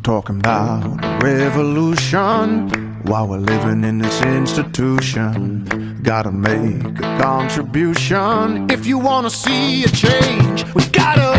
talking about revolution while we're living in this institution. Gotta make a contribution if you wanna see a change. We gotta